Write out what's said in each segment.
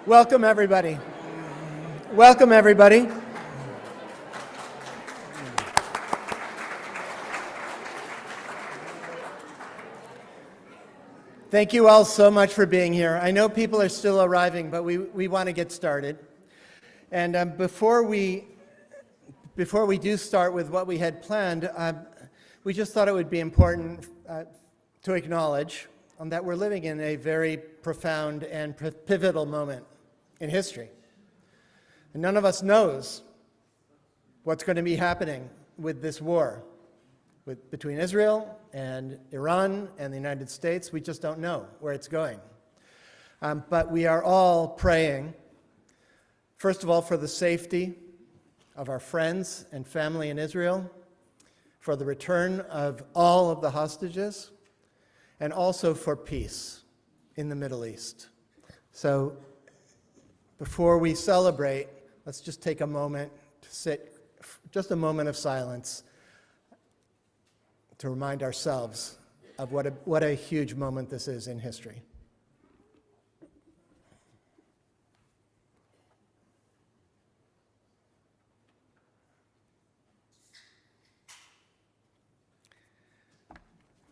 Welcome, everybody. Welcome, everybody. Thank you all so much for being here. I know people are still arriving, but we want to get started. And before we do start with what we had planned, we just thought it would be important to acknowledge that we're living in a very profound and pivotal moment in history. And none of us knows what's going to be happening with this war between Israel and Iran and the United States. We just don't know where it's going. But we are all praying, first of all, for the safety of our friends and family in Israel, for the return of all of the hostages, and also for peace in the Middle East. So before we celebrate, let's just take a moment to sit, just a moment of silence, to remind ourselves of what a huge moment this is in history.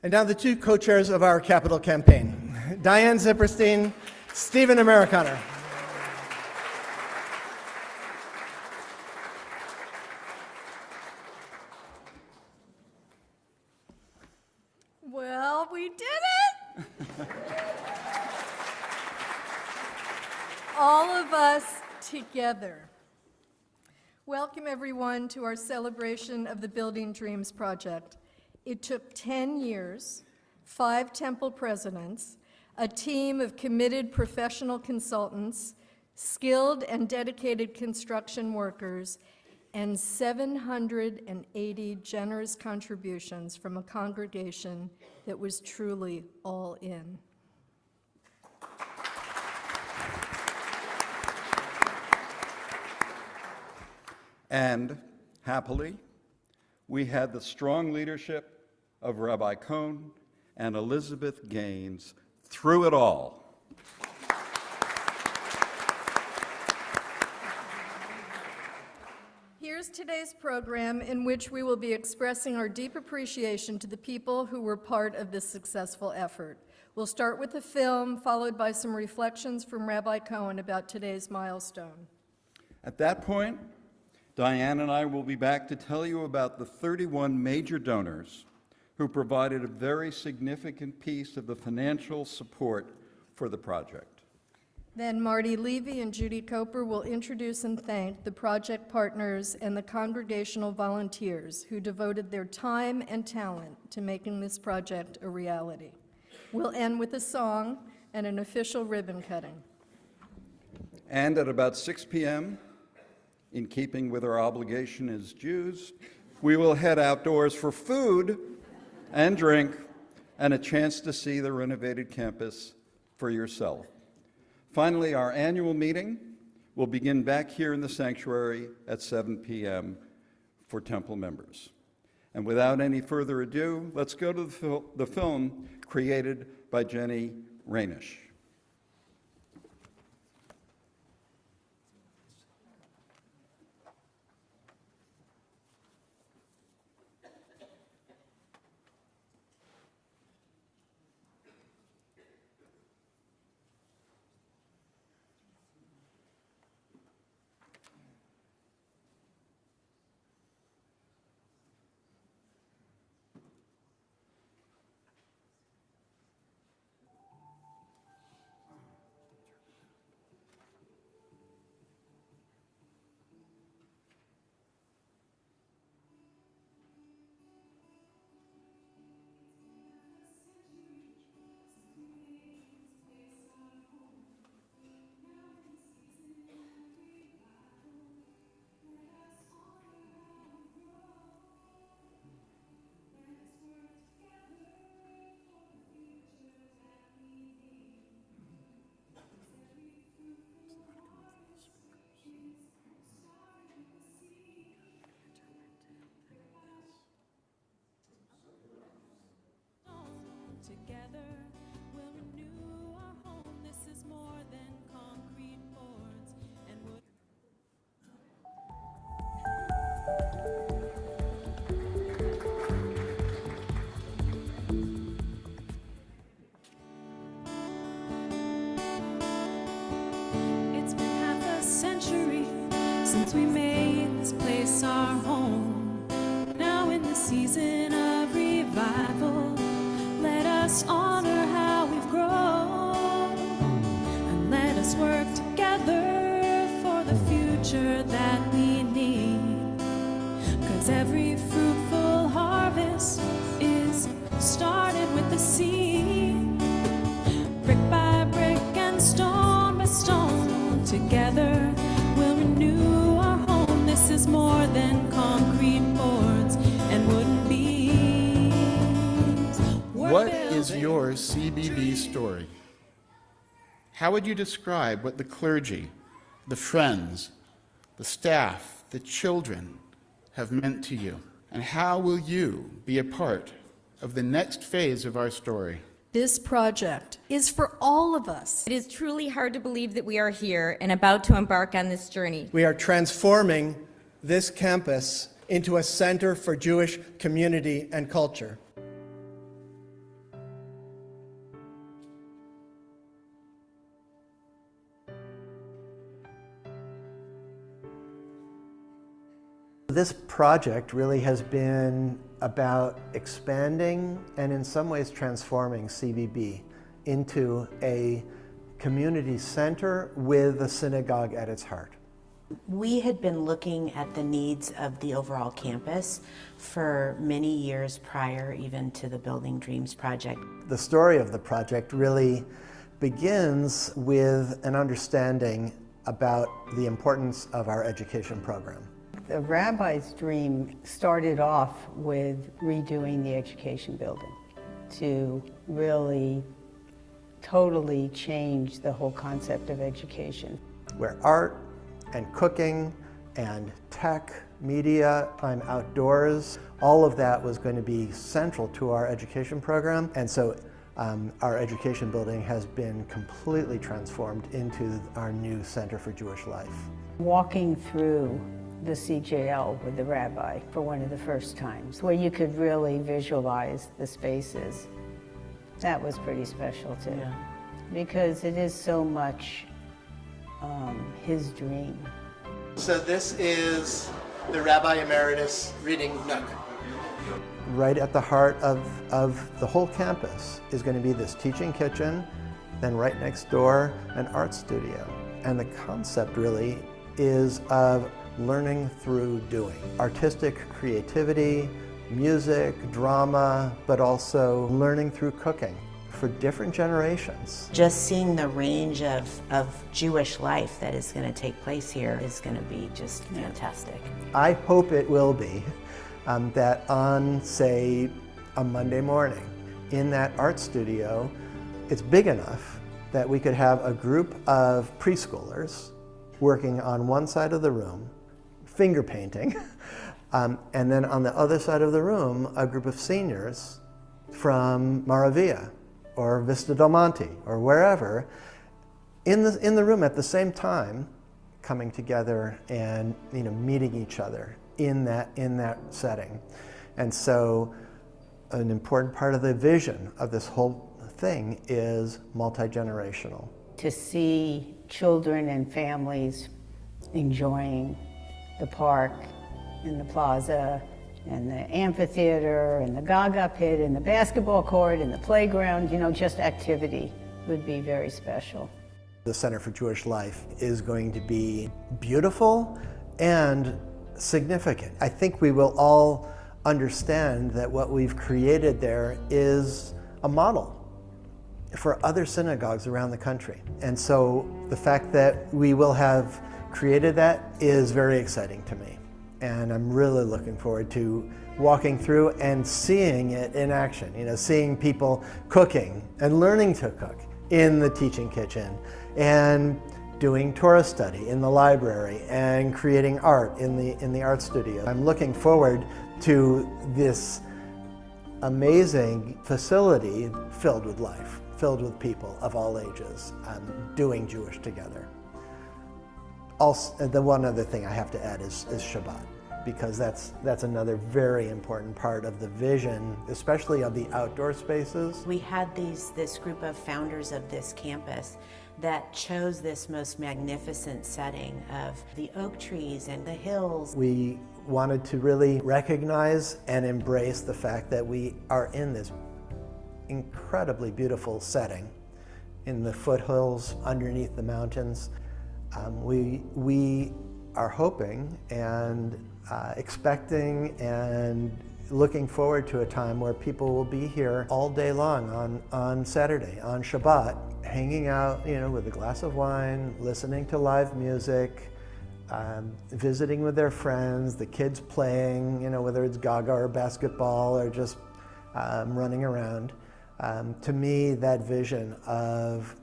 And now the two co-chairs of our capital campaign, Diane Zipperstein, Stephen Americano. Well, we did it! All of us together. Welcome, everyone, to our celebration of the Building Dreams project. It took 10 years, 5 temple presidents, a team of committed professional consultants, skilled and dedicated construction workers, and 780 generous contributions from a congregation that was truly all in. And happily, we had the strong leadership of Rabbi Cohn and Elizabeth Gaines through it all. Here's today's program, in which we will be expressing our deep appreciation to the people who were part of this successful effort. We'll start with a film, followed by some reflections from Rabbi Cohn about today's milestone. At that point, Diane and I will be back to tell you about the 31 major donors who provided a very significant piece of the financial support for the project. Then Marty Levy and Judy Coper will introduce and thank the project partners and the congregational volunteers who devoted their time and talent to making this project a reality. We'll end with a song and an official ribbon cutting. And at about 6 p.m., in keeping with our obligation as Jews, we will head outdoors for food and drink and a chance to see the renovated campus for yourself. Finally, our annual meeting will begin back here in the sanctuary at 7 p.m. for Temple members. And without any further ado, let's go to the film created by Jenny Rainish. we made this place our home. Now in the season of revival, let us honor how we've grown, and let us work together for the future that we need. 'Cause every fruitful harvest is started with the seed. Brick by brick and stone by stone, together we'll renew our home. This is more than concrete boards and wooden beams. What is your CBB story? How would you describe what the clergy, the friends, the staff, the children have meant to you? And how will you be a part of the next phase of our story? This project is for all of us. It is truly hard to believe that we are here and about to embark on this journey. We are transforming this campus into a center for Jewish community and culture. This project really has been about expanding and in some ways transforming CBB into a community center with a synagogue at its heart. We had been looking at the needs of the overall campus for many years prior even to the Building Dreams project. The story of the project really begins with an understanding about the importance of our education program. The rabbi's dream started off with redoing the education building to really totally change the whole concept of education. Where art and cooking and tech, media, time outdoors, all of that was going to be central to our education program. And so our education building has been completely transformed into our new Center for Jewish Life. Walking through the CJL with the rabbi for one of the first times, where you could really visualize the spaces, that was pretty special too. Yeah. Because it is so much his dream. So this is the Rabbi Emeritus Reading Nook. Right at the heart of the whole campus is going to be this teaching kitchen, then right next door, an art studio. And the concept really is of learning through doing. Artistic creativity, music, drama, but also learning through cooking for different generations. Just seeing the range of Jewish life that is going to take place here is going to be just fantastic. I hope it will be that on, say, a Monday morning in that art studio, it's big enough that we could have a group of preschoolers working on one side of the room, finger painting, and then on the other side of the room, a group of seniors from Moravia or Vista Del Monte or wherever in the room at the same time, coming together and meeting each other in that setting. And so an important part of the vision of this whole thing is multi-generational. To see children and families enjoying the park and the plaza and the amphitheater and the Gaga pit and the basketball court and the playground, just activity would be very special. The Center for Jewish Life is going to be beautiful and significant. I think we will all understand that what we've created there is a model for other synagogues around the country. And so the fact that we will have created that is very exciting to me. And I'm really looking forward to walking through and seeing it in action, seeing people cooking and learning to cook in the teaching kitchen and doing Torah study in the library and creating art in the art studio. I'm looking forward to this amazing facility filled with life, filled with people of all ages doing Jewish together. Also, the one other thing I have to add is Shabbat. because that's another very important part of the vision, especially of the outdoor spaces. We had this group of founders of this campus that chose this most magnificent setting of the oak trees and the hills. We wanted to really recognize and embrace the fact that we are in this incredibly beautiful setting in the foothills underneath the mountains. We are hoping and expecting and looking forward to a time where people will be here all day long on Saturday, on Shabbat, hanging out, with a glass of wine, listening to live music, visiting with their friends, the kids playing, whether it's Gaga or basketball or just running around. To me, that vision of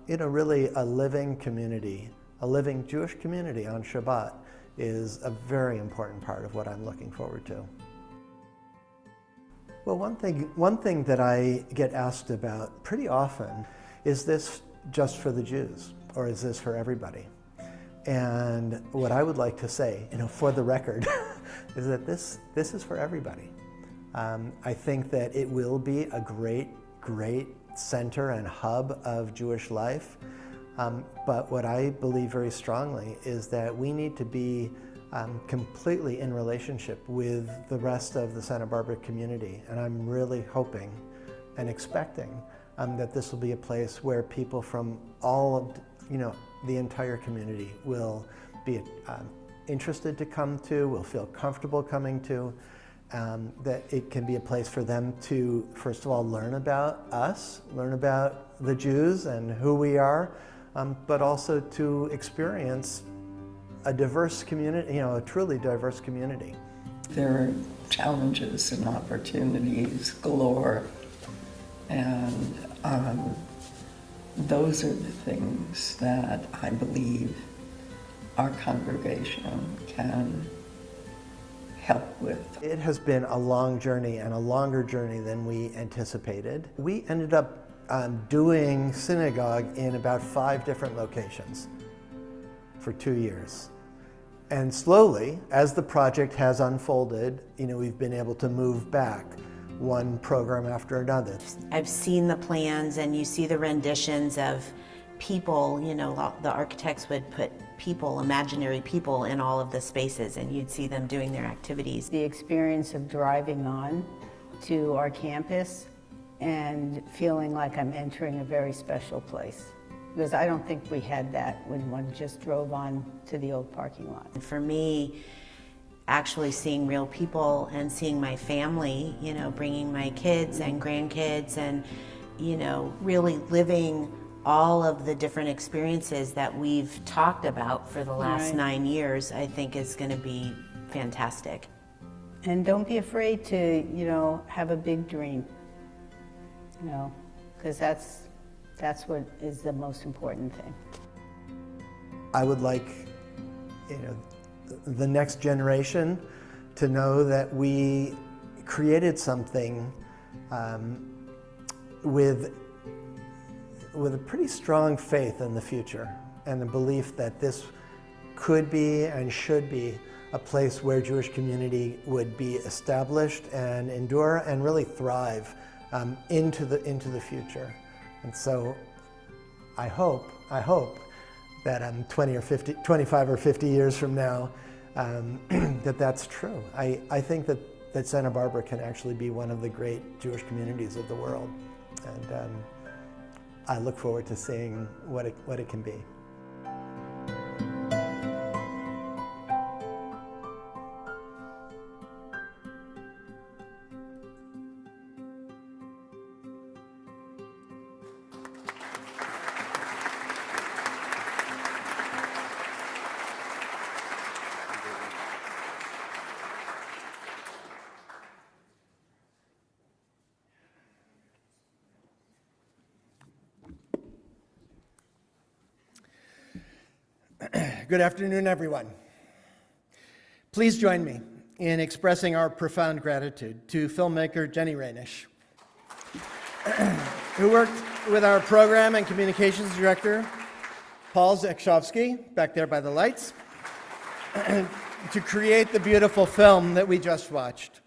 really a living community, a living Jewish community on Shabbat is a very important part of what I'm looking forward to. Well, one thing that I get asked about pretty often is this just for the Jews, or is this for everybody? And what I would like to say, for the record, is that this is for everybody. I think that it will be a great center and hub of Jewish life. But what I believe very strongly is that we need to be completely in relationship with the rest of the Santa Barbara community. And I'm really hoping and expecting that this will be a place where people from all of, the entire community will be interested to come to, will feel comfortable coming to, that it can be a place for them to, first of all, learn about us, learn about the Jews and who we are, but also to experience a diverse community, a truly diverse community. There are challenges and opportunities galore, and those are the things that I believe our congregation can help with. It has been a long journey, and a longer journey than we anticipated. We ended up doing synagogue in about 5 different locations for 2 years. And slowly, as the project has unfolded, we've been able to move back one program after another. I've seen the plans, and you see the renditions of people, the architects would put people, imaginary people, in all of the spaces, and you'd see them doing their activities. The experience of driving on to our campus and feeling like I'm entering a very special place. Because I don't think we had that when one just drove on to the old parking lot. For me, actually seeing real people and seeing my family, bringing my kids and grandkids and, really living all of the different experiences that we've talked about for the last 9 years, I think is going to be fantastic. And don't be afraid to, have a big dream, because that's what is the most important thing. I would like, the next generation to know that we created something with a pretty strong faith in the future, and the belief that this could be and should be a place where Jewish community would be established and endure and really thrive into the future. And so I hope that 25 or 50 years from now, that's true. I think that Santa Barbara can actually be one of the great Jewish communities of the world. And I look forward to seeing what it can be. Good afternoon, everyone. Please join me in expressing our profound gratitude to filmmaker Jenny Rainish, who worked with our program and communications director, Paul Zekshovsky, back there by the lights, to create the beautiful film that we just watched.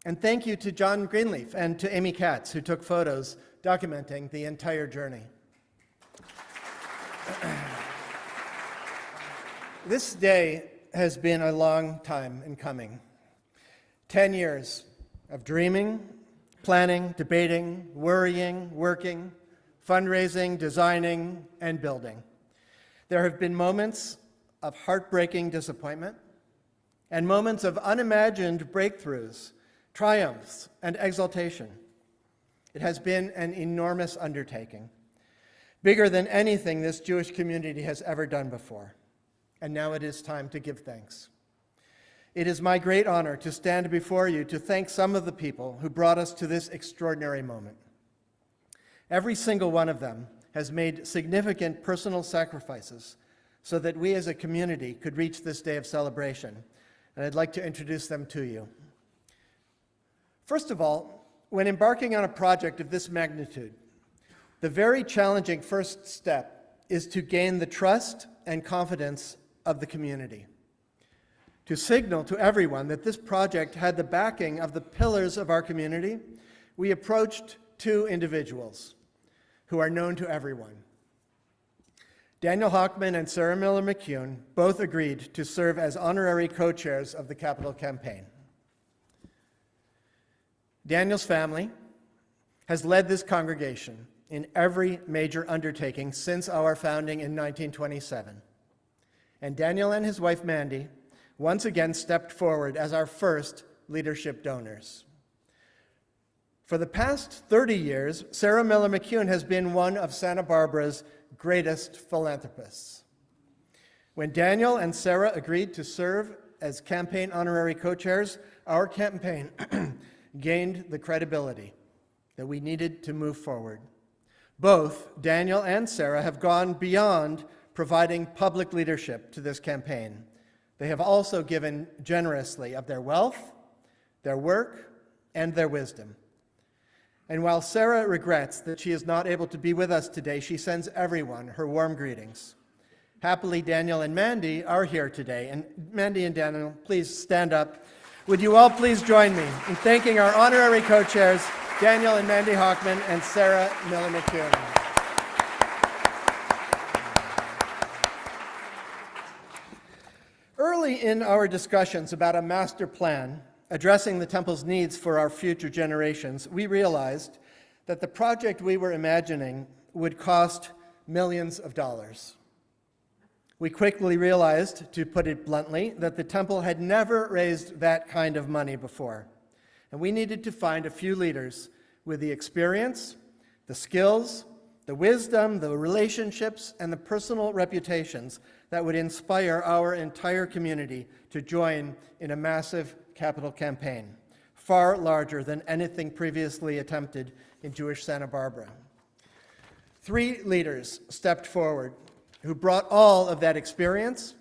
And thank you to John Greenleaf and to Amy Katz, who took photos documenting the entire journey. This day has been a long time in coming. 10 years of dreaming, planning, debating, worrying, working, fundraising, designing, and building. There have been moments of heartbreaking disappointment and moments of unimagined breakthroughs, triumphs, and exaltation. It has been an enormous undertaking, bigger than anything this Jewish community has ever done before. And now it is time to give thanks. It is my great honor to stand before you to thank some of the people who brought us to this extraordinary moment. Every single one of them has made significant personal sacrifices so that we as a community could reach this day of celebration, and I'd like to introduce them to you. First of all, when embarking on a project of this magnitude, the very challenging first step is to gain the trust and confidence of the community, to signal to everyone that this project had the backing of the pillars of our community. We approached two individuals who are known to everyone. Daniel Hochman and Sarah Miller McCune both agreed to serve as honorary co-chairs of the Capital Campaign. Daniel's family has led this congregation in every major undertaking since our founding in 1927. And Daniel and his wife Mandy once again stepped forward as our first leadership donors. For the past 30 years, Sarah Miller McCune has been one of Santa Barbara's greatest philanthropists. When Daniel and Sarah agreed to serve as campaign honorary co-chairs, our campaign gained the credibility that we needed to move forward. Both Daniel and Sarah have gone beyond providing public leadership to this campaign. They have also given generously of their wealth, their work, and their wisdom. And while Sarah regrets that she is not able to be with us today, she sends everyone her warm greetings. Happily, Daniel and Mandy are here today. And Mandy and Daniel, please stand up. Would you all please join me in thanking our honorary co-chairs, Daniel and Mandy Hochman and Sarah Miller McCune. Early in our discussions about a master plan addressing the temple's needs for our future generations, we realized that the project we were imagining would cost millions of dollars. We quickly realized, to put it bluntly, that the temple had never raised that kind of money before, and we needed to find a few leaders with the experience, the skills, the wisdom, the relationships, and the personal reputations that would inspire our entire community to join in a massive capital campaign, far larger than anything previously attempted in Jewish Santa Barbara. 3 leaders stepped forward who brought all of that experience,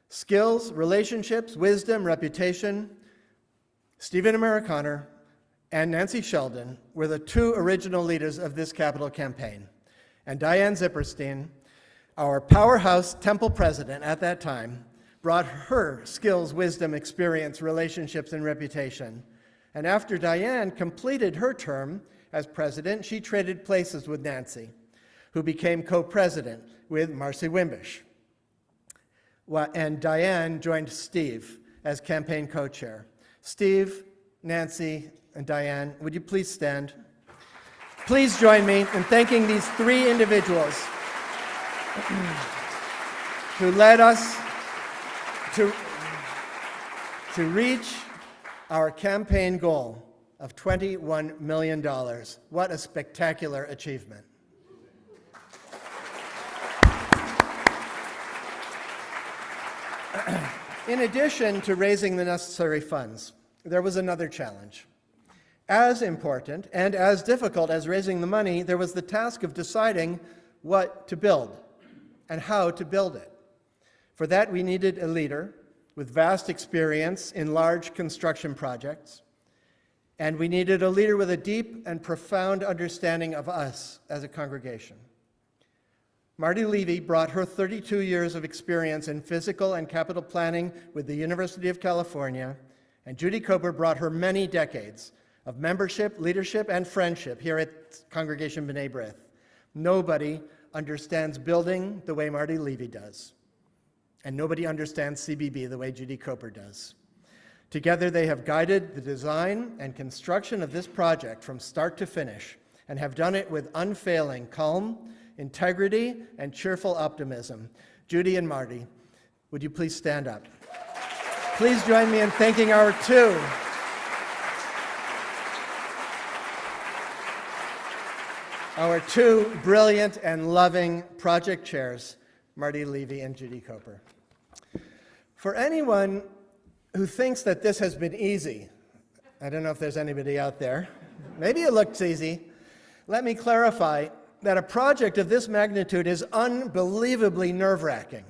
skills, relationships, wisdom, reputation. Stephen Amerikaner and Nancy Sheldon were the 2 original leaders of this capital campaign. And Diane Zipperstein, our powerhouse temple president at that time, brought her skills, wisdom, experience, relationships, and reputation. And after Diane completed her term as president, she traded places with Nancy, who became co-president with Marcy Wimbish. And Diane joined Steve as campaign co-chair. Steve, Nancy, and Diane, would you please stand? Please join me in thanking these 3 individuals who led us to reach our campaign goal of $21 million. What a spectacular achievement. In addition to raising the necessary funds, there was another challenge. As important and as difficult as raising the money, there was the task of deciding what to build and how to build it. For that, we needed a leader with vast experience in large construction projects, and we needed a leader with a deep and profound understanding of us as a congregation. Marty Levy brought her 32 years of experience in physical and capital planning with the University of California, and Judy Koper brought her many decades of membership, leadership, and friendship here at Congregation B'nai B'rith. Nobody understands building the way Marty Levy does, and nobody understands CBB the way Judy Koper does. Together, they have guided the design and construction of this project from start to finish, and have done it with unfailing calm, integrity, and cheerful optimism. Judy and Marty, would you please stand up? Please join me in thanking our two brilliant and loving project chairs, Marty Levy and Judy Koper. For anyone who thinks that this has been easy, I don't know if there's anybody out there, maybe it looks easy, let me clarify that a project of this magnitude is unbelievably nerve-wracking.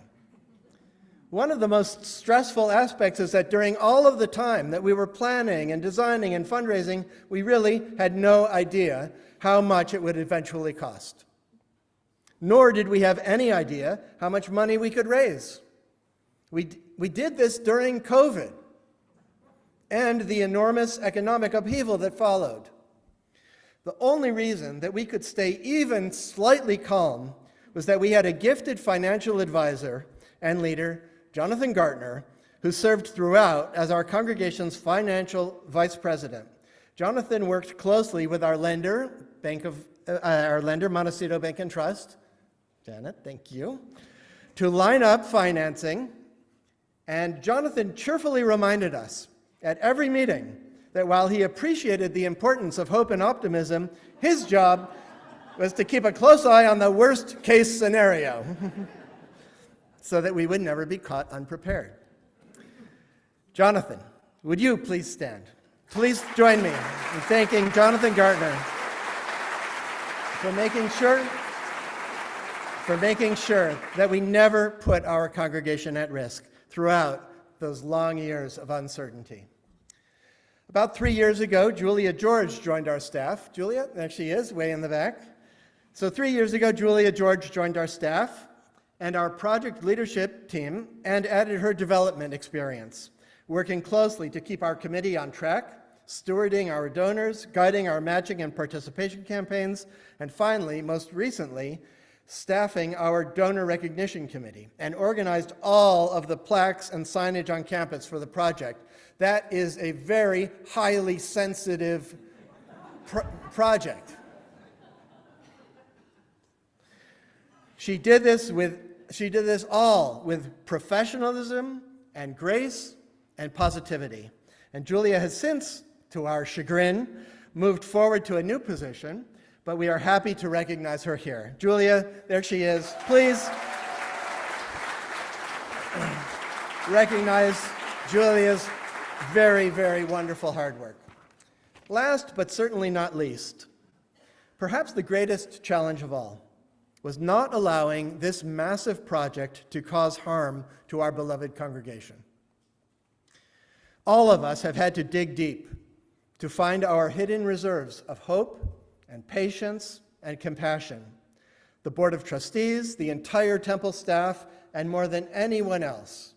One of the most stressful aspects is that during all of the time that we were planning and designing and fundraising, we really had no idea how much it would eventually cost. Nor did we have any idea how much money we could raise. We did this during COVID and the enormous economic upheaval that followed. The only reason that we could stay even slightly calm was that we had a gifted financial advisor and leader, Jonathan Gartner, who served throughout as our congregation's financial vice president. Jonathan worked closely with our lender, Montecito Bank and Trust, Janet, thank you, to line up financing, and Jonathan cheerfully reminded us at every meeting that while he appreciated the importance of hope and optimism, his job was to keep a close eye on the worst case scenario so that we would never be caught unprepared. Jonathan, would you please stand? Please join me in thanking Jonathan Gartner for making sure that we never put our congregation at risk throughout those long years of uncertainty. About 3 years ago, Julia George joined our staff. Julia, there she is, way in the back. So 3 years ago, Julia George joined our staff and our project leadership team and added her development experience, working closely to keep our committee on track, stewarding our donors, guiding our matching and participation campaigns, and finally, most recently, staffing our donor recognition committee and organized all of the plaques and signage on campus for the project. That is a very highly sensitive project. She did this all with professionalism and grace and positivity. And Julia has since, to our chagrin, moved forward to a new position, but we are happy to recognize her here. Julia, there she is. Please recognize Julia's very, very wonderful hard work. Last, but certainly not least, perhaps the greatest challenge of all was not allowing this massive project to cause harm to our beloved congregation. All of us have had to dig deep to find our hidden reserves of hope and patience and compassion. The Board of Trustees, the entire temple staff, and more than anyone else,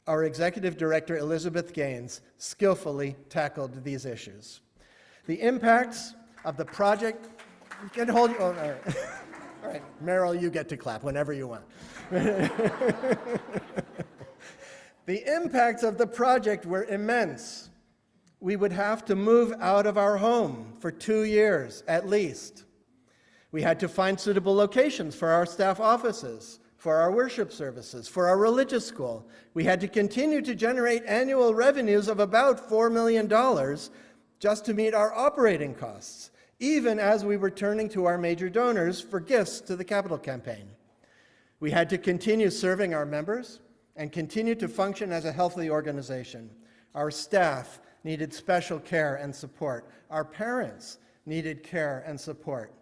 our Executive Director, Elizabeth Gaines, skillfully tackled these issues. The impacts of the project, you can hold your own, all right, Meryl, you get to clap whenever you want. The impacts of the project were immense. We would have to move out of our home for 2 years at least. We had to find suitable locations for our staff offices, for our worship services, for our religious school. We had to continue to generate annual revenues of about $4 million just to meet our operating costs, even as we were turning to our major donors for gifts to the capital campaign. We had to continue serving our members and continue to function as a healthy organization. Our staff needed special care and support. Our parents needed care and support.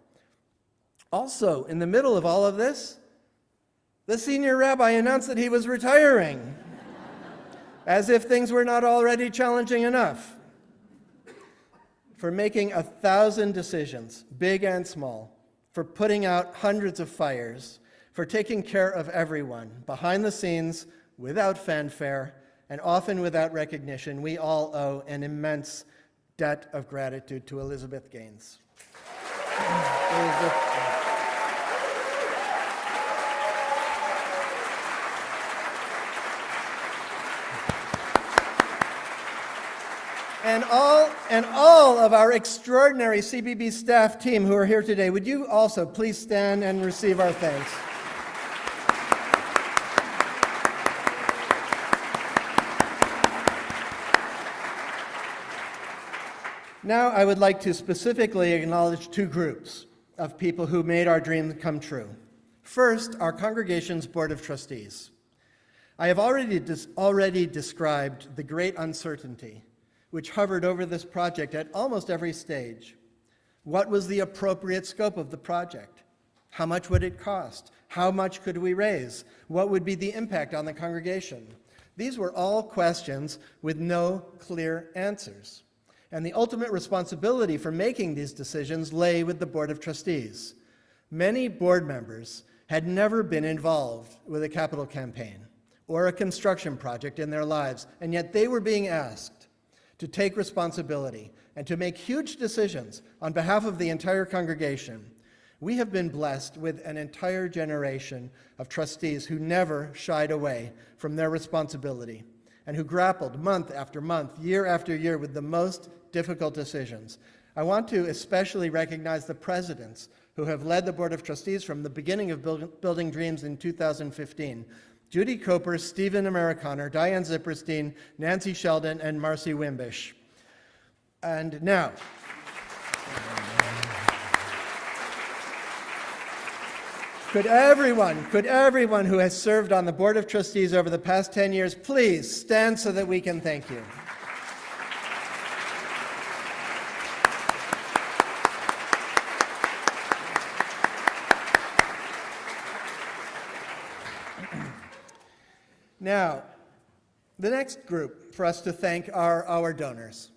Also, in the middle of all of this, the senior rabbi announced that he was retiring, as if things were not already challenging enough. For making 1,000 decisions, big and small, for putting out hundreds of fires, for taking care of everyone, behind the scenes, without fanfare, and often without recognition. We all owe an immense debt of gratitude to Elizabeth Gaines. And all of our extraordinary CBB staff team who are here today, would you also please stand and receive our thanks? Now I would like to specifically acknowledge two groups of people who made our dream come true. First, our congregation's Board of Trustees. I have already described the great uncertainty which hovered over this project at almost every stage. What was the appropriate scope of the project? How much would it cost? How much could we raise? What would be the impact on the congregation? These were all questions with no clear answers. And the ultimate responsibility for making these decisions lay with the Board of Trustees. Many board members had never been involved with a capital campaign or a construction project in their lives, and yet they were being asked to take responsibility and to make huge decisions on behalf of the entire congregation. We have been blessed with an entire generation of trustees who never shied away from their responsibility and who grappled month after month, year after year with the most difficult decisions. I want to especially recognize the presidents who have led the Board of Trustees from the beginning of Building Dreams in 2015. Judy Coper, Stephen Amerikaner, Diane Zipperstein, Nancy Sheldon, and Marcy Wimbish. And now, could everyone who has served on the Board of Trustees over the past 10 years please stand so that we can thank you? Now, the next group for us to thank are our donors.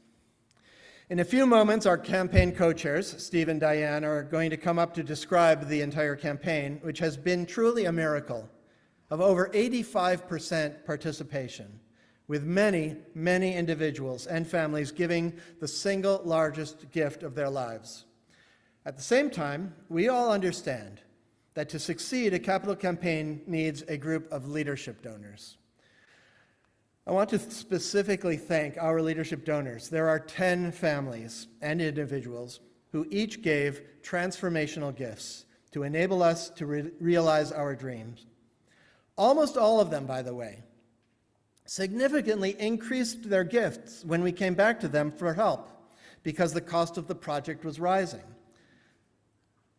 In a few moments, our campaign co-chairs, Steve and Diane, are going to come up to describe the entire campaign, which has been truly a miracle of over 85% participation, with many, many individuals and families giving the single largest gift of their lives. At the same time, we all understand that to succeed, a capital campaign needs a group of leadership donors. I want to specifically thank our leadership donors. There are 10 families and individuals who each gave transformational gifts to enable us to realize our dreams. Almost all of them, by the way, significantly increased their gifts when we came back to them for help because the cost of the project was rising.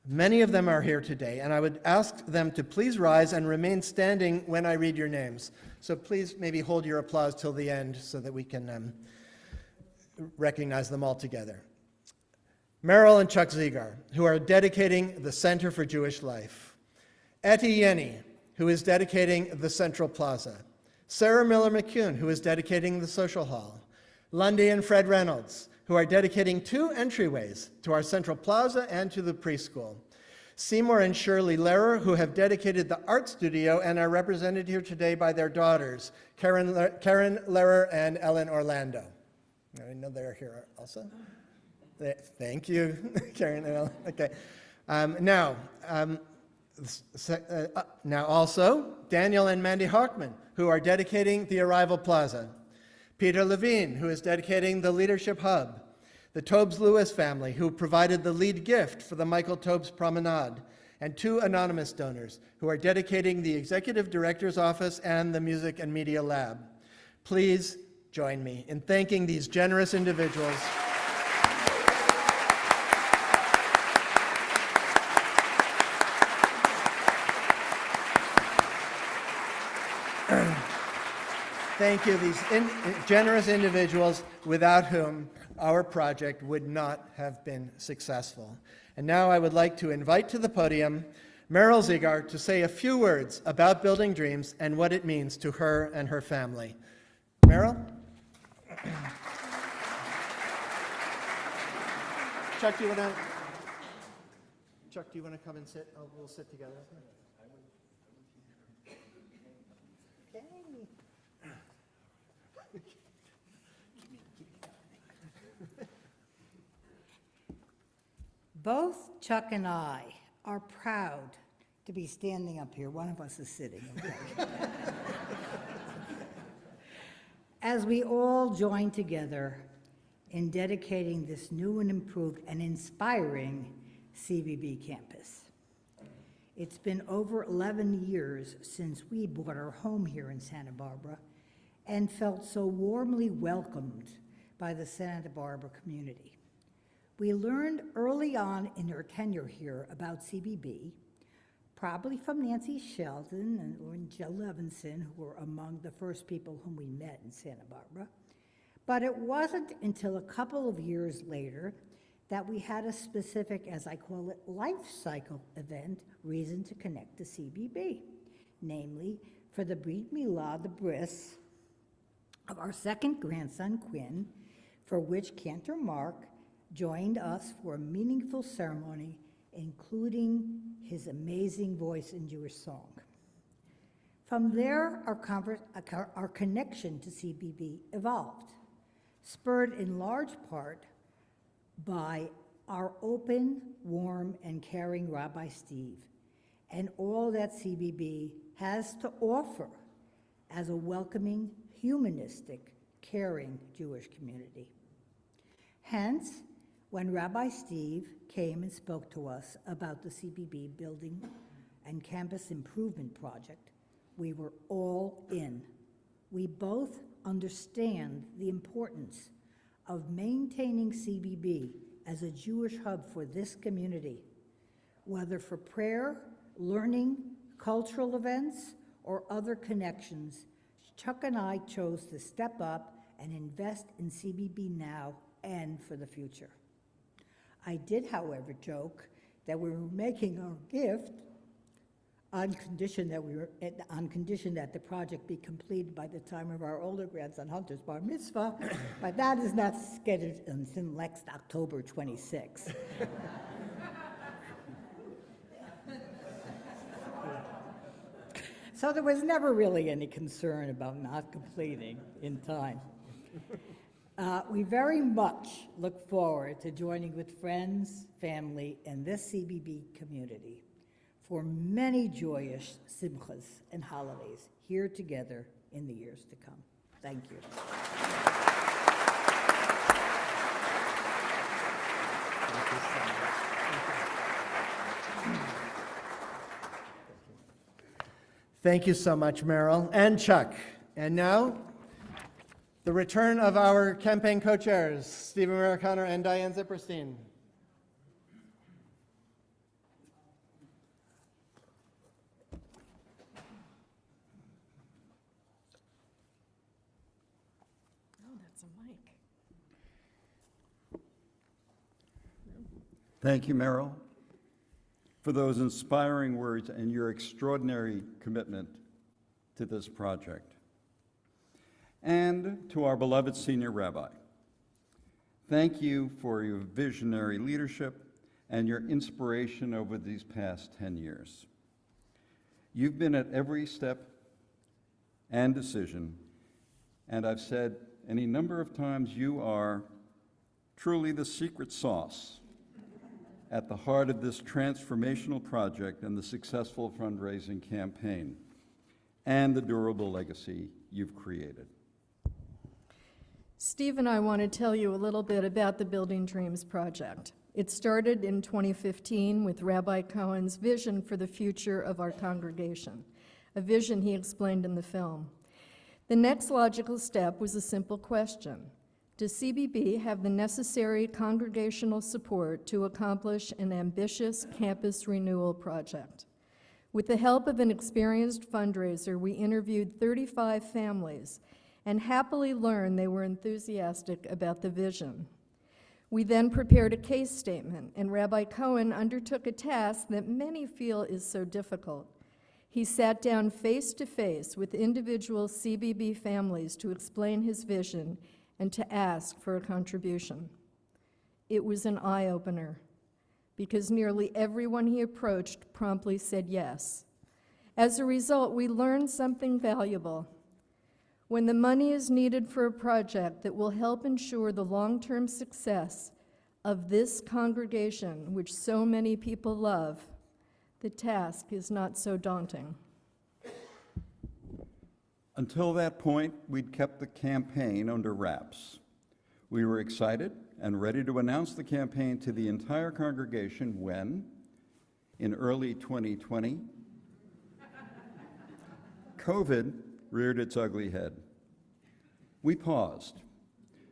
Many of them are here today, and I would ask them to please rise and remain standing when I read your names. So please maybe hold your applause till the end so that we can recognize them all together. Meryl and Chuck Ziegar, who are dedicating the Center for Jewish Life. Etty Yenny, who is dedicating the Central Plaza. Sarah Miller-McCune, who is dedicating the Social Hall. Lundy and Fred Reynolds, who are dedicating 2 entryways to our Central Plaza and to the preschool. Seymour and Shirley Lehrer, who have dedicated the art studio and are represented here today by their daughters, Karen Lehrer and Ellen Orlando. I know they're here also. Thank you, Karen and Ellen. Okay. Now also, Daniel and Mandy Hockman, who are dedicating the Arrival Plaza. Peter Levine, who is dedicating the Leadership Hub. The Tobes-Lewis family, who provided the lead gift for the Michael Tobes Promenade. And 2 anonymous donors, who are dedicating the Executive Director's Office and the Music and Media Lab. Please join me in thanking these generous individuals. Thank you, these generous individuals without whom our project would not have been successful. And now I would like to invite to the podium Meryl Ziegar to say a few words about Building Dreams and what it means to her and her family. Meryl? Chuck, do you want to come and sit? Oh, we'll sit together. Both Chuck and I are proud to be standing up here. One of us is sitting, okay? As we all join together in dedicating this new and improved and inspiring CBB campus. It's been over 11 years since we bought our home here in Santa Barbara and felt so warmly welcomed by the Santa Barbara community. We learned early on in our tenure here about CBB, probably from Nancy Sheldon and Jill Levinson, who were among the first people whom we met in Santa Barbara. But it wasn't until a couple of years later that we had a specific, as I call it, life cycle event reason to connect to CBB, namely for the Brit Milah, the bris, of our second grandson, Quinn, for which Cantor Mark joined us for a meaningful ceremony, including his amazing voice in Jewish song. From there, our connection to CBB evolved, spurred in large part by our open, warm, and caring Rabbi Steve, and all that CBB has to offer as a welcoming, humanistic, caring Jewish community. Hence, when Rabbi Steve came and spoke to us about the CBB building and campus improvement project, we were all in. We both understand the importance of maintaining CBB as a Jewish hub for this community, whether for prayer, learning, cultural events, or other connections. Chuck and I chose to step up and invest in CBB now and for the future. I did, however, joke that we were making our gift on condition that the project be completed by the time of our older grandson Hunter's bar mitzvah, but that is not scheduled until next October 26. So there was never really any concern about not completing in time. We very much look forward to joining with friends, family, and this CBB community for many joyous simchas and holidays here together in the years to come. Thank you. Thank you so much, Meryl and Chuck. And now, the return of our campaign co-chairs, Stephen Americano and Diane Zipperstein. Oh, that's a mic. Thank you, Meryl, for those inspiring words and your extraordinary commitment to this project. And to our beloved senior rabbi, thank you for your visionary leadership and your inspiration over these past 10 years. You've been at every step and decision, and I've said any number of times you are truly the secret sauce at the heart of this transformational project and the successful fundraising campaign and the durable legacy you've created. Steve and I want to tell you a little bit about the Building Dreams project. It started in 2015 with Rabbi Cohen's vision for the future of our congregation, a vision he explained in the film. The next logical step was a simple question. Does CBB have the necessary congregational support to accomplish an ambitious campus renewal project? With the help of an experienced fundraiser, we interviewed 35 families and happily learned they were enthusiastic about the vision. We then prepared a case statement, and Rabbi Cohen undertook a task that many feel is so difficult. He sat down face-to-face with individual CBB families to explain his vision and to ask for a contribution. It was an eye-opener, because nearly everyone he approached promptly said yes. As a result, we learned something valuable. When the money is needed for a project that will help ensure the long-term success of this congregation, which so many people love, the task is not so daunting. Until that point, we'd kept the campaign under wraps. We were excited and ready to announce the campaign to the entire congregation when, in early 2020, COVID reared its ugly head. We paused,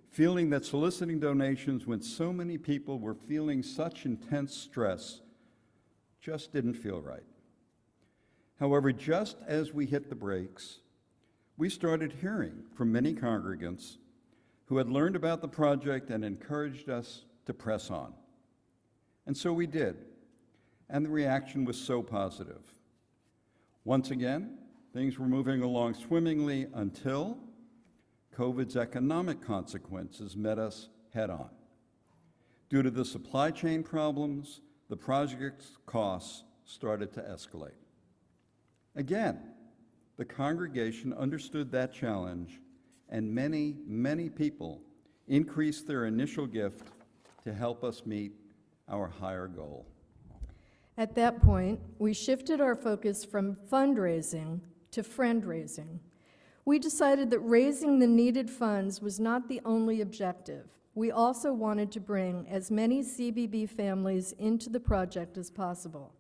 feeling that soliciting donations when so many people were feeling such intense stress just didn't feel right. However, just as we hit the brakes, we started hearing from many congregants who had learned about the project and encouraged us to press on. And so we did, and the reaction was so positive. Once again, things were moving along swimmingly until COVID's economic consequences met us head on. Due to the supply chain problems, the project's costs started to escalate. Again, the congregation understood that challenge, and many, many people increased their initial gift to help us meet our higher goal. At that point, we shifted our focus from fundraising to friend-raising. We decided that raising the needed funds was not the only objective. We also wanted to bring as many CBB families into the project as possible.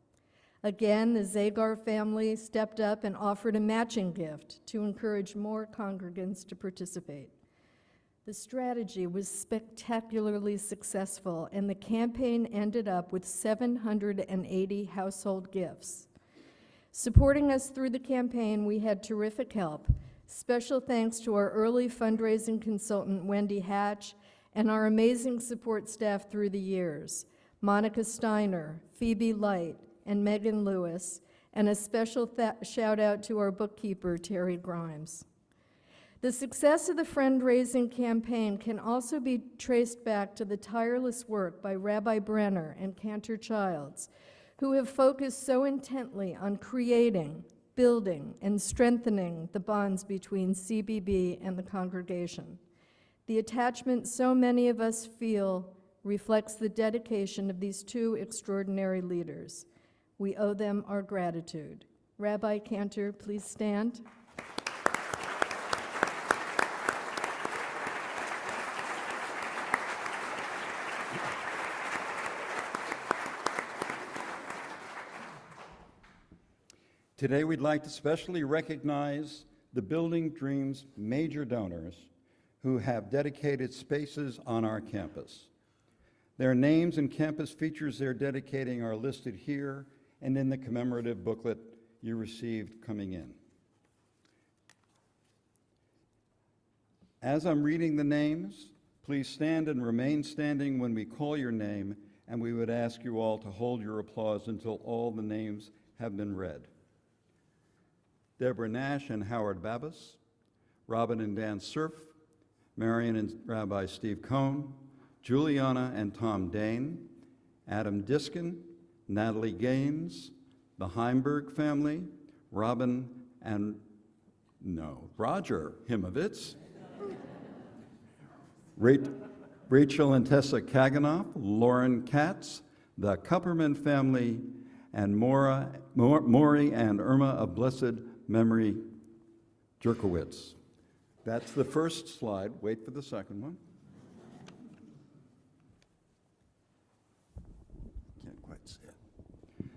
Again, the Zagar family stepped up and offered a matching gift to encourage more congregants to participate. The strategy was spectacularly successful, and the campaign ended up with 780 household gifts. Supporting us through the campaign, we had terrific help. Special thanks to our early fundraising consultant, Wendy Hatch, and our amazing support staff through the years, Monica Steiner, Phoebe Light, and Megan Lewis, and a special shout out to our bookkeeper, Terry Grimes. The success of the fundraising campaign can also be traced back to the tireless work by Rabbi Brenner and Cantor Childs, who have focused so intently on creating, building, and strengthening the bonds between CBB and the congregation. The attachment so many of us feel reflects the dedication of these two extraordinary leaders. We owe them our gratitude. Rabbi Cantor, please stand. Today, we'd like to specially recognize the Building Dreams major donors who have dedicated spaces on our campus. Their names and campus features they're dedicating are listed here and in the commemorative booklet you received coming in. As I'm reading the names, please stand and remain standing when we call your name, and we would ask you all to hold your applause until all the names have been read. Deborah Nash and Howard Babas, Robin and Dan Cerf, Marion and Rabbi Steve Cohn, Juliana and Tom Dane, Adam Diskin, Natalie Gaines, the Heimberg family, Roger Himovitz, Rachel and Tessa Kaganoff, Lauren Katz, the Kupperman family, and Maury and Irma of blessed memory, Jerkowitz. That's the first slide. Wait for the second one. Can't quite see it.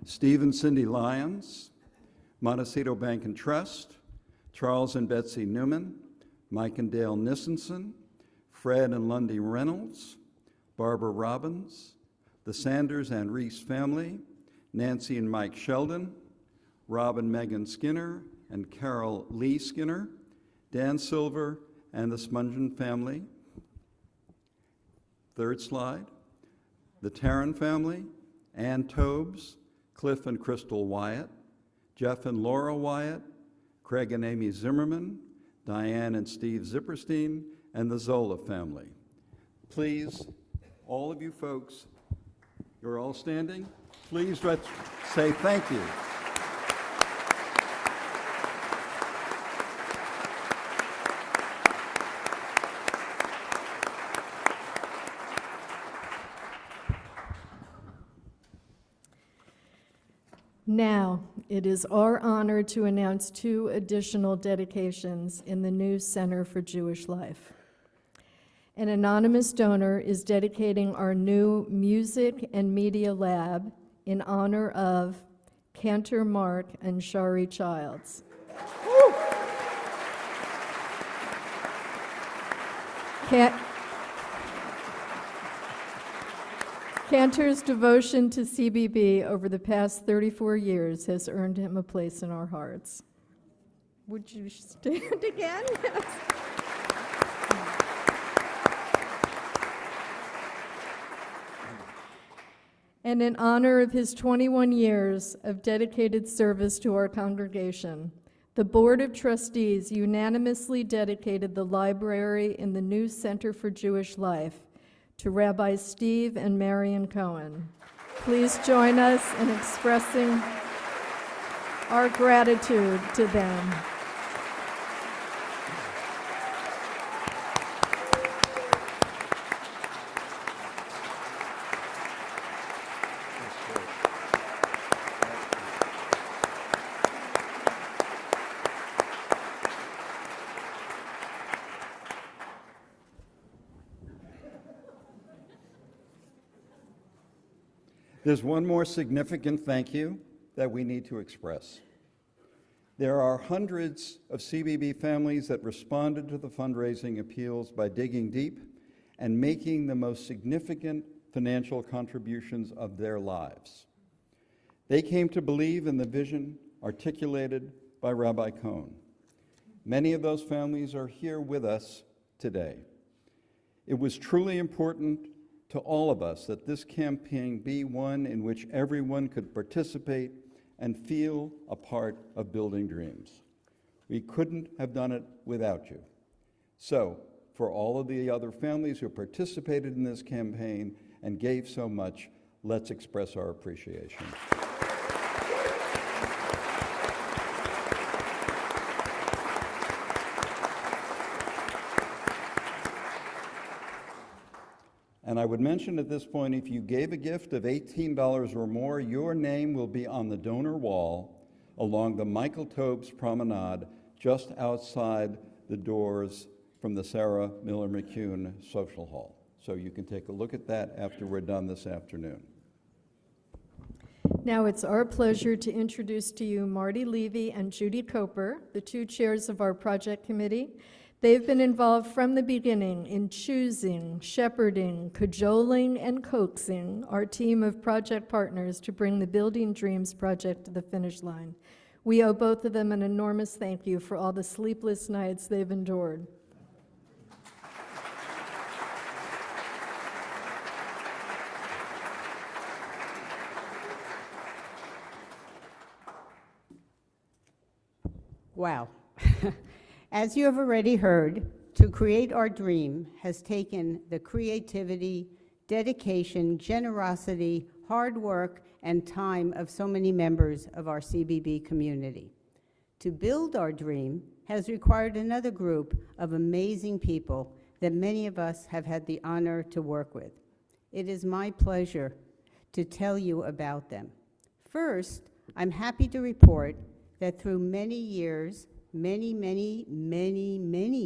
Steve and Cindy Lyons, Montecito Bank and Trust, Charles and Betsy Newman, Mike and Dale Nissenson, Fred and Lundy Reynolds, Barbara Robbins, the Sanders and Reese family, Nancy and Mike Sheldon, Rob and Megan Skinner, and Carol Lee Skinner, Dan Silver and the Spungen family. Third slide, the Tarrant family, Ann Tobes, Cliff and Crystal Wyatt, Jeff and Laura Wyatt, Craig and Amy Zimmerman, Diane and Steve Zipperstein, and the Zola family. Please, all of you folks, you're all standing. Please let's say thank you. it is our honor to announce 2 additional dedications in the new Center for Jewish Life. An anonymous donor is dedicating our new Music and Media Lab in honor of Cantor Mark and Shari Childs. Cantor's devotion to CBB over the past 34 years has earned him a place in our hearts. Would you stand again? Yes. And in honor of his 21 years of dedicated service to our congregation, the Board of Trustees unanimously dedicated the library in the new Center for Jewish Life to Rabbi Steve and Marion Cohen. Please join us in expressing our gratitude to them. There's one more significant thank you that we need to express. There are hundreds of CBB families that responded to the fundraising appeals by digging deep and making the most significant financial contributions of their lives. They came to believe in the vision articulated by Rabbi Cohen. Many of those families are here with us today. It was truly important to all of us that this campaign be one in which everyone could participate and feel a part of building dreams. We couldn't have done it without you. So, for all of the other families who participated in this campaign and gave so much, let's express our appreciation. And I would mention at this point, if you gave a gift of $18 or more, your name will be on the donor wall along the Michael Tobes Promenade just outside the doors from the Sarah Miller McCune Social Hall. So you can take a look at that after we're done this afternoon. Now it's our pleasure to introduce to you Marty Levy and Judy Coper, the 2 chairs of our project committee. They've been involved from the beginning in choosing, shepherding, cajoling, and coaxing our team of project partners to bring the Building Dreams project to the finish line. We owe both of them an enormous thank you for all the sleepless nights they've endured. Wow. As you have already heard, to create our dream has taken the creativity, dedication, generosity, hard work, and time of so many members of our CBB community. To build our dream has required another group of amazing people that many of us have had the honor to work with. It is my pleasure to tell you about them. First, I'm happy to report that through many years, many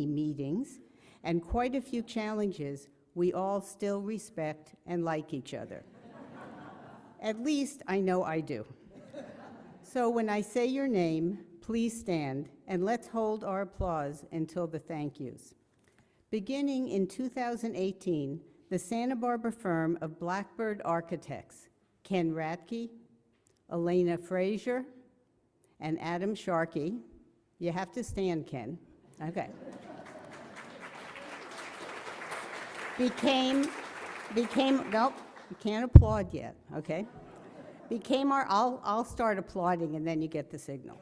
meetings, and quite a few challenges, we all still respect and like each other. At least I know I do. So when I say your name, please stand, and let's hold our applause until the thank yous. Beginning in 2018, the Santa Barbara firm of Blackbird Architects, Ken Ratke, Elena Frazier, and Adam Sharkey. You have to stand, Ken. Okay. Nope, you can't applaud yet, okay? I'll start applauding and then you get the signal.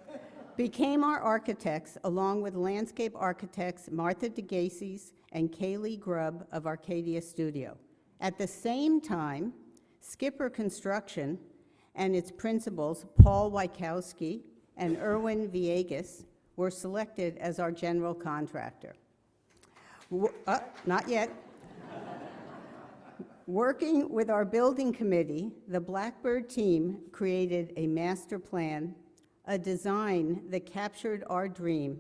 Became our architects along with landscape architects Martha DeGacy's and Kaylee Grubb of Arcadia Studio. At the same time, Skipper Construction and its principals, Paul Wykowski and Erwin Villegas, were selected as our general contractor. Not yet. Working with our building committee, the Blackbird team created a master plan, a design that captured our dream,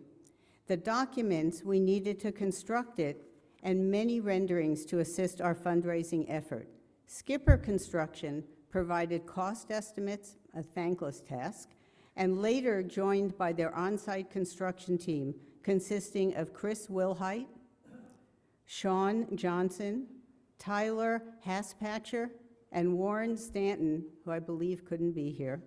the documents we needed to construct it, and many renderings to assist our fundraising effort. Skipper Construction provided cost estimates, a thankless task, and later joined by their on-site construction team consisting of Chris Wilhite, Sean Johnson, Tyler Haspatcher, and Warren Stanton, who I believe couldn't be here,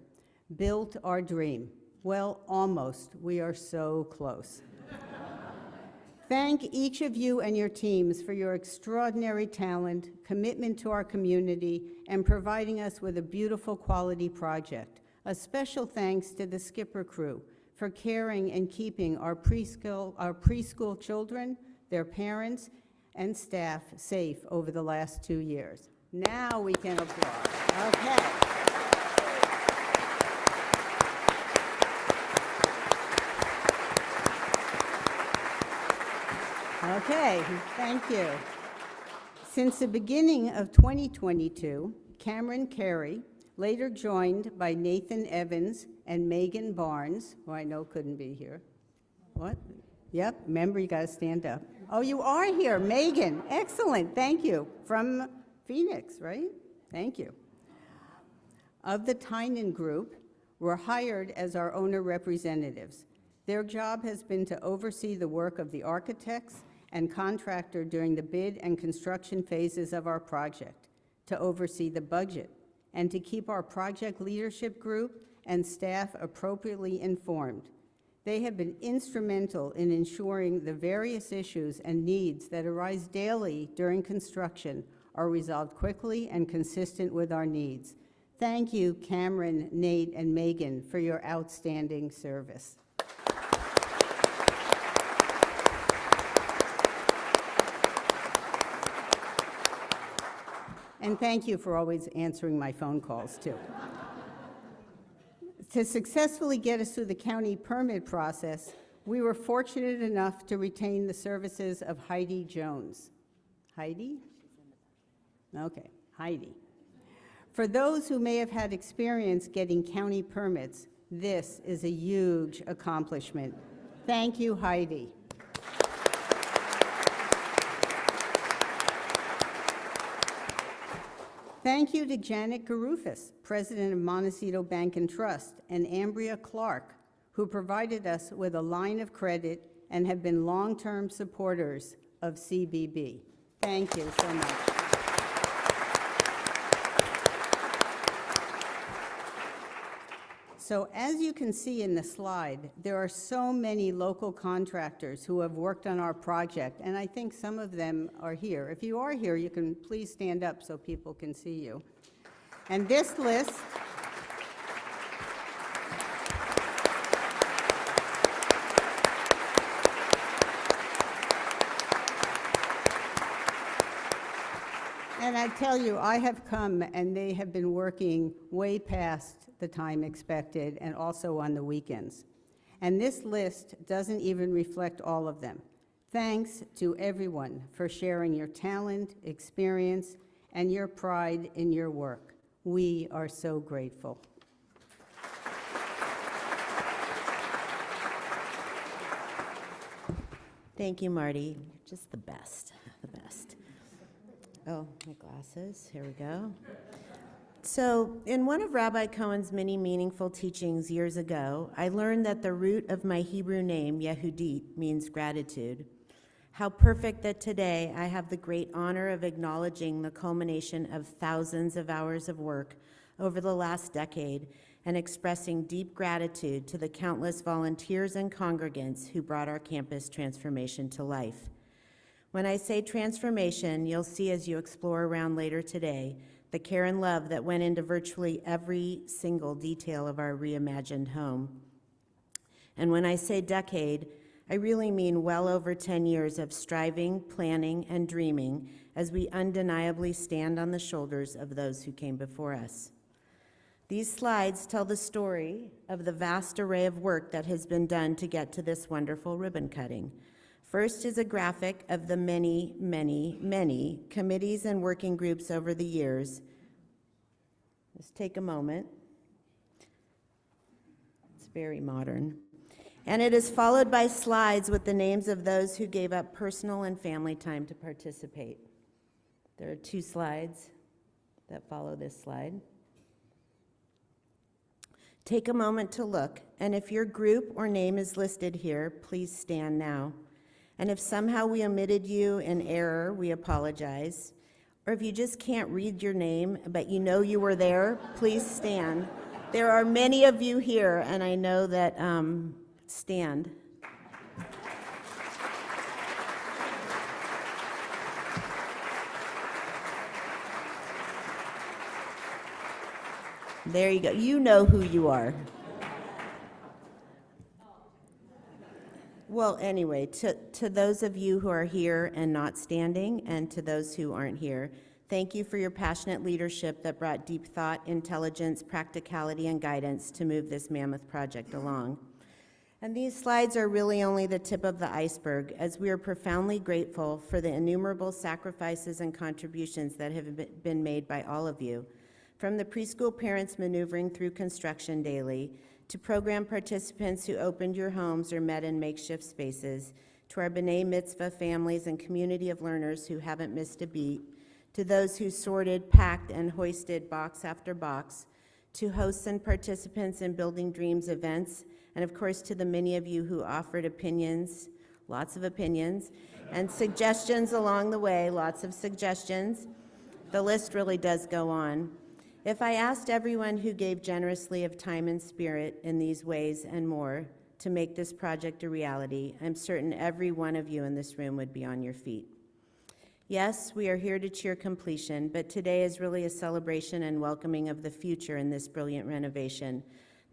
built our dream. Well, almost. We are so close. Thank each of you and your teams for your extraordinary talent, commitment to our community, and providing us with a beautiful quality project. A special thanks to the Skipper crew for caring and keeping our preschool children, their parents, and staff safe over the last 2 years. Now we can applaud. Okay. Okay, thank you. Since the beginning of 2022, Cameron Carey, later joined by Nathan Evans and Megan Barnes, who I know couldn't be here. What? Yep, remember you gotta stand up. Oh, you are here, Megan, excellent, thank you. From Phoenix, right? Thank you. Of the Tynan Group, were hired as our owner representatives. Their job has been to oversee the work of the architects and contractor during the bid and construction phases of our project, to oversee the budget, and to keep our project leadership group and staff appropriately informed. They have been instrumental in ensuring the various issues and needs that arise daily during construction are resolved quickly and consistent with our needs. Thank you, Cameron, Nate, and Megan, for your outstanding service. And thank you for always answering my phone calls, too. To successfully get us through the county permit process, we were fortunate enough to retain the services of Heidi Jones. Heidi? Okay, Heidi. For those who may have had experience getting county permits, this is a huge accomplishment. Thank you, Heidi. Thank you to Janet Garufis, President of Montecito Bank and Trust, and Ambria Clark, who provided us with a line of credit and have been long-term supporters of CBB. Thank you so much. So as you can see in the slide, there are so many local contractors who have worked on our project, and I think some of them are here. If you are here, you can please stand up so people can see you. And this list and I tell you, I have come and they have been working way past the time expected and also on the weekends. And this list doesn't even reflect all of them. Thanks to everyone for sharing your talent, experience, and your pride in your work. We are so grateful. Thank you, Marty. You're just the best, the best. Oh, my glasses, here we go. So, in one of Rabbi Cohen's many meaningful teachings years ago, I learned that the root of my Hebrew name, Yehudit, means gratitude. How perfect that today I have the great honor of acknowledging the culmination of thousands of hours of work over the last decade and expressing deep gratitude to the countless volunteers and congregants who brought our campus transformation to life. When I say transformation, you'll see as you explore around later today the care and love that went into virtually every single detail of our reimagined home. And when I say decade, I really mean well over 10 years of striving, planning, and dreaming as we undeniably stand on the shoulders of those who came before us. These slides tell the story of the vast array of work that has been done to get to this wonderful ribbon cutting. First is a graphic of the many, many, many committees and working groups over the years. Just take a moment. It's very modern. And it is followed by slides with the names of those who gave up personal and family time to participate. There are 2 slides that follow this slide. Take a moment to look, and if your group or name is listed here, please stand now. And if somehow we omitted you in error, we apologize. Or if you just can't read your name, but you know you were there, please stand. There are many of you here, and I know that, stand. There you go. You know who you are. Well, anyway, to those of you who are here and not standing, and to those who aren't here, thank you for your passionate leadership that brought deep thought, intelligence, practicality, and guidance to move this mammoth project along. And these slides are really only the tip of the iceberg, as we are profoundly grateful for the innumerable sacrifices and contributions that have been made by all of you, from the preschool parents maneuvering through construction daily, to program participants who opened your homes or met in makeshift spaces, to our B'nai Mitzvah families and community of learners who haven't missed a beat, to those who sorted, packed, and hoisted box after box, to hosts and participants in Building Dreams events, and of course to the many of you who offered opinions, lots of opinions, and suggestions along the way, lots of suggestions. The list really does go on. If I asked everyone who gave generously of time and spirit in these ways and more to make this project a reality, I'm certain every one of you in this room would be on your feet. Yes, we are here to cheer completion, but today is really a celebration and welcoming of the future in this brilliant renovation.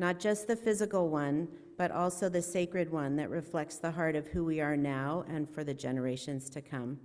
Not just the physical one, but also the sacred one that reflects the heart of who we are now and for the generations to come.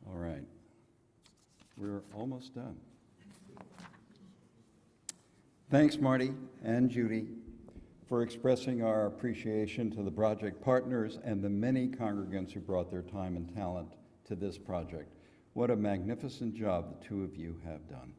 All right. We're almost done. Thanks, Marty and Judy, for expressing our appreciation to the project partners and the many congregants who brought their time and talent to this project. What a magnificent job the 2 of you have done.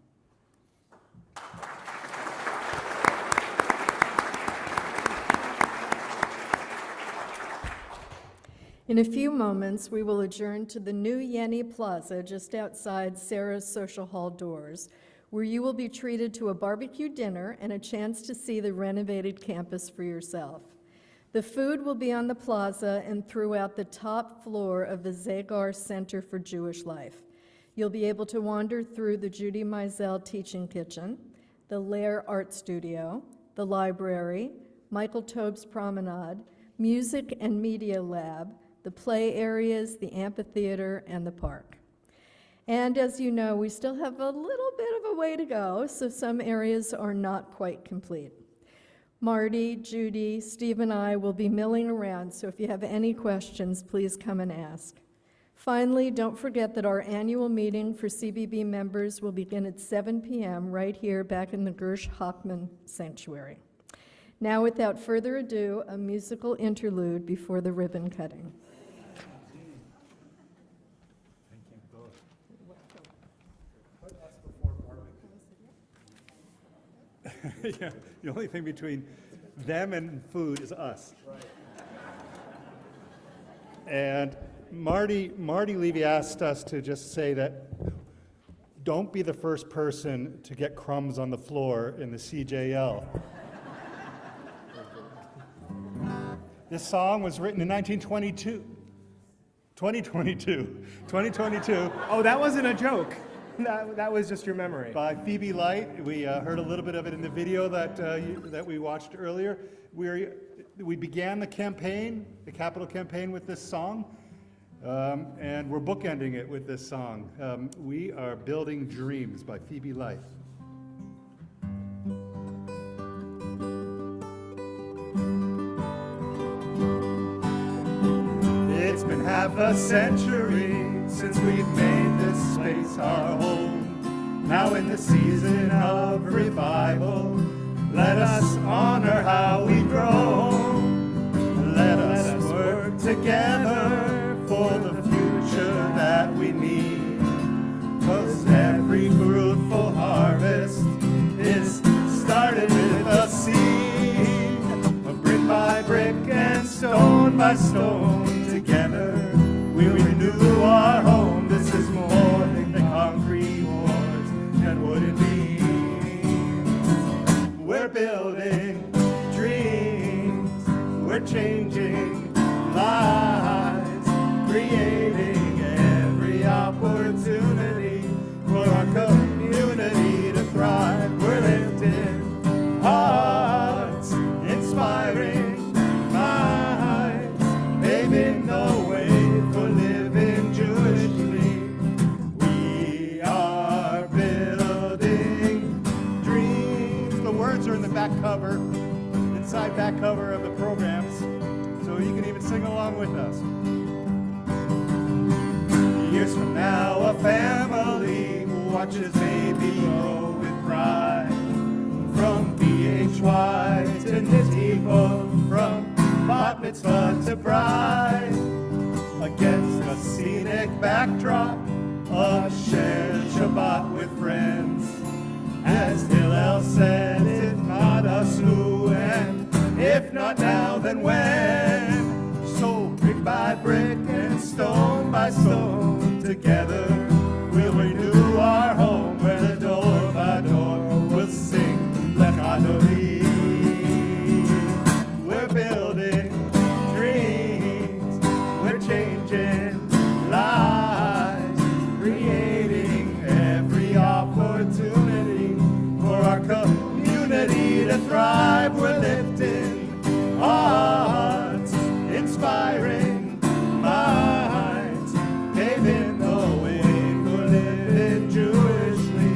In a few moments, we will adjourn to the new Yenny Plaza just outside Sarah's Social Hall doors, where you will be treated to a barbecue dinner and a chance to see the renovated campus for yourself. The food will be on the plaza and throughout the top floor of the Zagar Center for Jewish Life. You'll be able to wander through the Judy Meisel Teaching Kitchen, the Lair Art Studio, the library, Michael Taub's Promenade, Music and Media Lab, the play areas, the amphitheater, and the park. And as you know, we still have a little bit of a way to go, so some areas are not quite complete. Marty, Judy, Steve, and I will be milling around, so if you have any questions, please come and ask. Finally, don't forget that our annual meeting for CBB members will begin at 7 p.m. right here back in the Gersh Hoffman Sanctuary. Now, without further ado, a musical interlude before the ribbon cutting. Yeah, the only thing between them and food is us. Right. And Marty Levy asked us to just say that don't be the first person to get crumbs on the floor in the CJL. This song was written in 2022. Oh, that wasn't a joke. That was just your memory. By Phoebe Light. We heard a little bit of it in the video that we watched earlier. We began the campaign, the capital campaign, with this song, and we're bookending it with this song. We are Building Dreams by Phoebe Light. half a century since we've made this space our home. Now in the season of revival, let us honor how we've grown. Let us work together for the future that we need. 'Cause every fruitful harvest is started with a seed. Brick by brick and stone by stone, together we renew our home. This is more than the concrete walls and wooden beams. We're building dreams, we're changing lives, creating every opportunity for our community to thrive. We're lifting hearts, inspiring minds, paving the way for living Jewishly. We are building dreams. The words are in the back cover, inside back cover of the programs, so you can even sing along with us. Years from now, a family watches baby grow with pride. From BHY to Nativo, from bat mitzvah to bride. Against a scenic backdrop, a shared Shabbat with friends. As Hillel said, if not us, who, and if not now, then when? So brick by brick and stone by stone, together we'll renew our home, where the door by door will sing Lech Adoni. We're building dreams, we're changing lives, creating every opportunity for our community to thrive. We're lifting hearts, inspiring minds, paving the way for living Jewishly.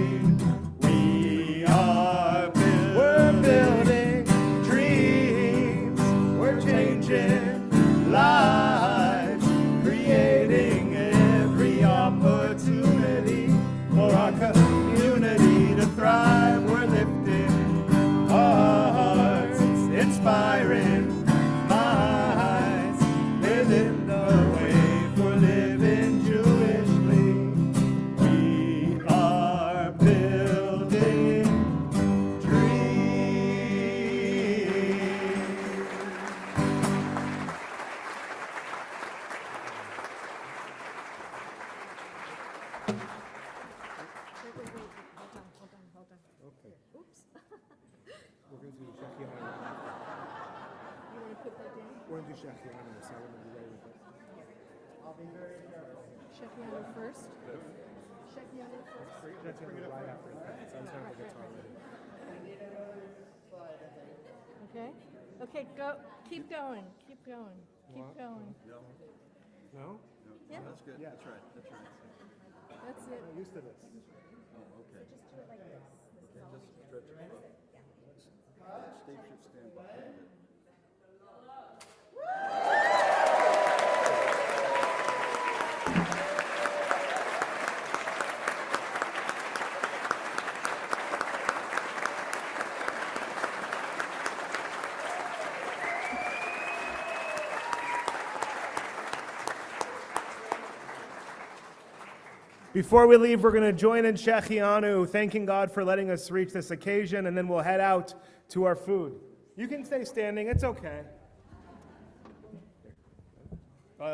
We're building dreams, we're changing lives, creating every opportunity for our community to thrive. We're lifting hearts, inspiring minds, paving the way for living Jewishly. We are building dreams. We're going to do Shachianu. You want to put that down? We're going to do Shachianu, so I want to be ready with it. Shekianu first? Shekianu first? Let's bring it up right after that. So I'm trying to guitar ready. Okay? Okay, go, keep going, keep going, keep going. No? Yeah, That's good. Yeah. That's right. That's right. that's it. I'm used to this. Okay. Just stretch it. Steve should stand behind it. Before we leave, we're going to join in Shechianu, thanking God for letting us reach this occasion, and then we'll head out to our food. You can stay standing, it's okay.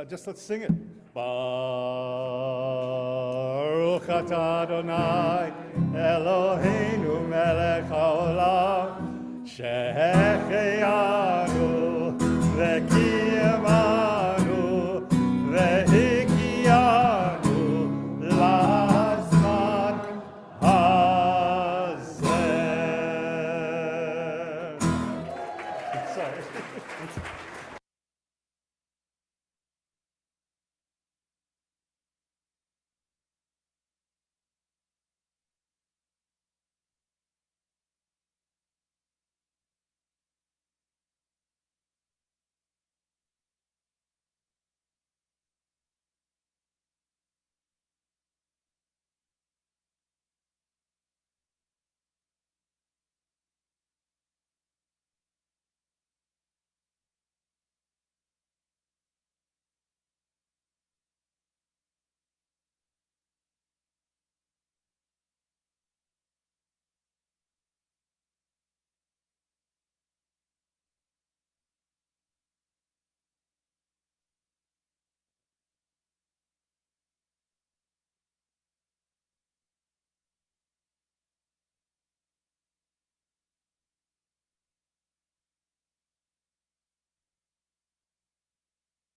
Just let's sing it. Baruch atah Adonai Eloheinu melech haolam shehechianu